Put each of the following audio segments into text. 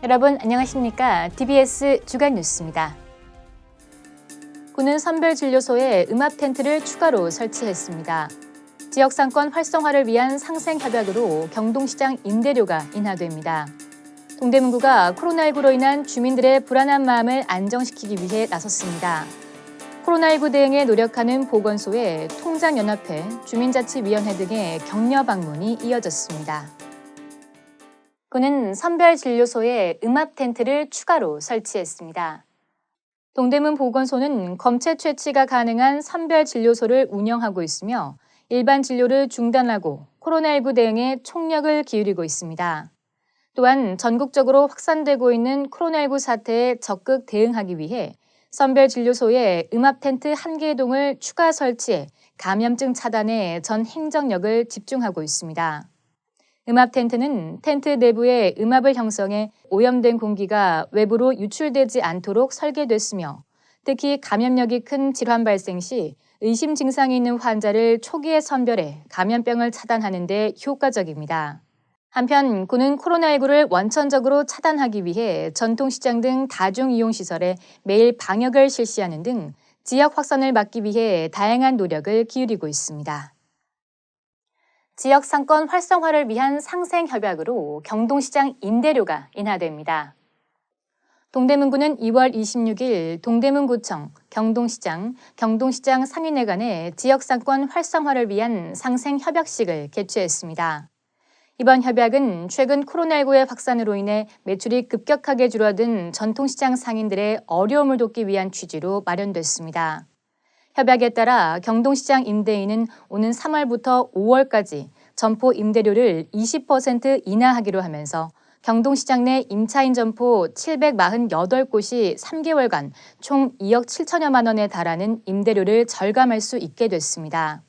여러분 안녕하십니까? DBS 주간 뉴스입니다. 군은 선별진료소에 음압 텐트를 추가로 설치했습니다. 지역 상권 활성화를 위한 상생 협약으로 경동시장 임대료가 인하됩니다. 동대문구가 코로나19로 인한 주민들의 불안한 마음을 안정시키기 위해 나섰습니다. 코로나19 대응에 노력하는 보건소에 통장연합회, 주민자치위원회 등의 격려 방문이 이어졌습니다. 군은 선별진료소에 음압 텐트를 추가로 설치했습니다. 동대문 보건소는 검체 채취가 가능한 선별진료소를 운영하고 있으며 일반 진료를 중단하고 코로나19 대응에 총력을 기울이고 있습니다. 또한 전국적으로 확산되고 있는 코로나19 사태에 적극 대응하기 위해 선별진료소에 음압 텐트 1개동을 추가 설치해 감염증 차단에 전 행정력을 집중하고 있습니다. 음압 텐트는 텐트 내부에 음압을 형성해 오염된 공기가 외부로 유출되지 않도록 설계됐으며 특히 감염력이 큰 질환 발생 시 의심 증상이 있는 환자를 초기에 선별해 감염병을 차단하는 데 효과적입니다. 한편 군은 코로나19를 원천적으로 차단하기 위해 전통시장 등 다중이용시설에 매일 방역을 실시하는 등 지역 확산을 막기 위해 다양한 노력을 기울이고 있습니다. 지역 상권 활성화를 위한 상생 협약으로 경동시장 임대료가 인하됩니다. 동대문구는 2월 26일 동대문구청, 경동시장, 경동시장 상인회 간의 지역 상권 활성화를 위한 상생 협약식을 개최했습니다. 이번 협약은 최근 코로나19의 확산으로 인해 매출이 급격하게 줄어든 전통시장 상인들의 어려움을 돕기 위한 취지로 마련됐습니다. 협약에 따라 경동시장 임대인은 오는 3월부터 5월까지 점포 임대료를 20% 인하하기로 하면서 경동시장 내 임차인 점포 748곳이 3개월간 총 2억 7천여만 원에 달하는 임대료를 절감할 수 있게 됐습니다.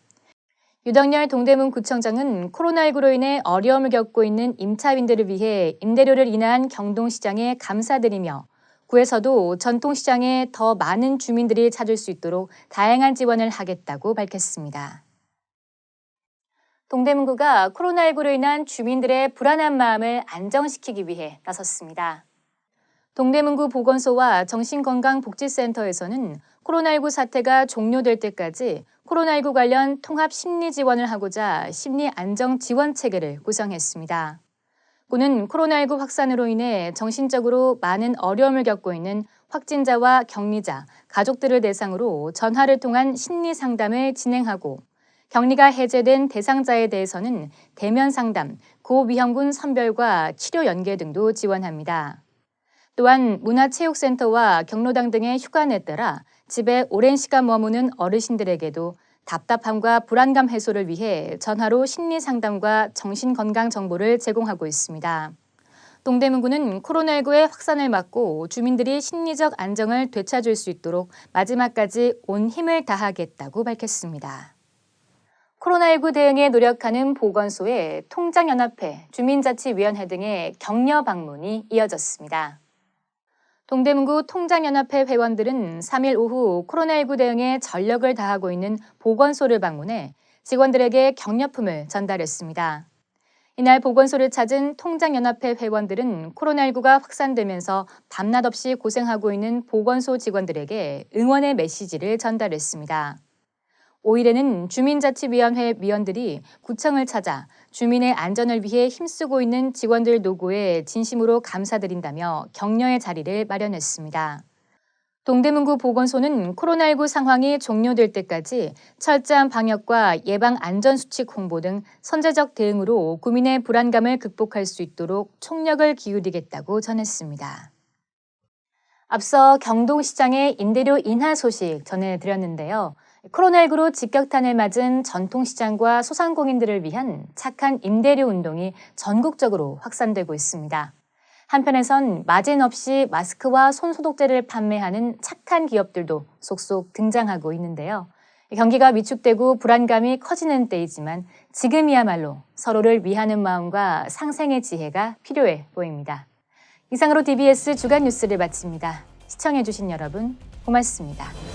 유덕열 동대문구청장은 코로나19로 인해 어려움을 겪고 있는 임차인들을 위해 임대료를 인하한 경동시장에 감사드리며 구에서도 전통시장에 더 많은 주민들이 찾을 수 있도록 다양한 지원을 하겠다고 밝혔습니다. 동대문구가 코로나19로 인한 주민들의 불안한 마음을 안정시키기 위해 나섰습니다. 동대문구 보건소와 정신건강복지센터에서는 코로나19 사태가 종료될 때까지 코로나19 관련 통합 심리 지원을 하고자 심리 안정 지원 체계를 구성했습니다. 군은 코로나19 확산으로 인해 정신적으로 많은 어려움을 겪고 있는 확진자와 격리자, 가족들을 대상으로 전화를 통한 심리 상담을 진행하고 격리가 해제된 대상자에 대해서는 대면 상담, 고위험군 선별과 치료 연계 등도 지원합니다. 또한 문화체육센터와 경로당 등의 휴관에 따라 집에 오랜 시간 머무는 어르신들에게도 답답함과 불안감 해소를 위해 전화로 심리 상담과 정신건강 정보를 제공하고 있습니다. 동대문구는 코로나19의 확산을 막고 주민들이 심리적 안정을 되찾을 수 있도록 마지막까지 온 힘을 다하겠다고 밝혔습니다. 코로나19 대응에 노력하는 보건소에 통장연합회, 주민자치위원회 등의 격려 방문이 이어졌습니다. 동대문구 통장연합회 회원들은 3일 오후 코로나19 대응에 전력을 다하고 있는 보건소를 방문해 직원들에게 격려품을 전달했습니다. 이날 보건소를 찾은 통장연합회 회원들은 코로나19가 확산되면서 밤낮 없이 고생하고 있는 보건소 직원들에게 응원의 메시지를 전달했습니다. 5일에는 주민자치위원회 위원들이 구청을 찾아 주민의 안전을 위해 힘쓰고 있는 직원들 노고에 진심으로 감사드린다며 격려의 자리를 마련했습니다. 동대문구 보건소는 코로나19 상황이 종료될 때까지 철저한 방역과 예방 안전수칙 홍보 등 선제적 대응으로 구민의 불안감을 극복할 수 있도록 총력을 기울이겠다고 전했습니다. 앞서 경동시장의 임대료 인하 소식 전해드렸는데요. 코로나19로 직격탄을 맞은 전통시장과 소상공인들을 위한 착한 임대료 운동이 전국적으로 확산되고 있습니다. 한편에선 마진 없이 마스크와 손소독제를 판매하는 착한 기업들도 속속 등장하고 있는데요. 경기가 위축되고 불안감이 커지는 때이지만 지금이야말로 서로를 위하는 마음과 상생의 지혜가 필요해 보입니다. 이상으로 DBS 주간 뉴스를 마칩니다. 시청해주신 여러분 고맙습니다.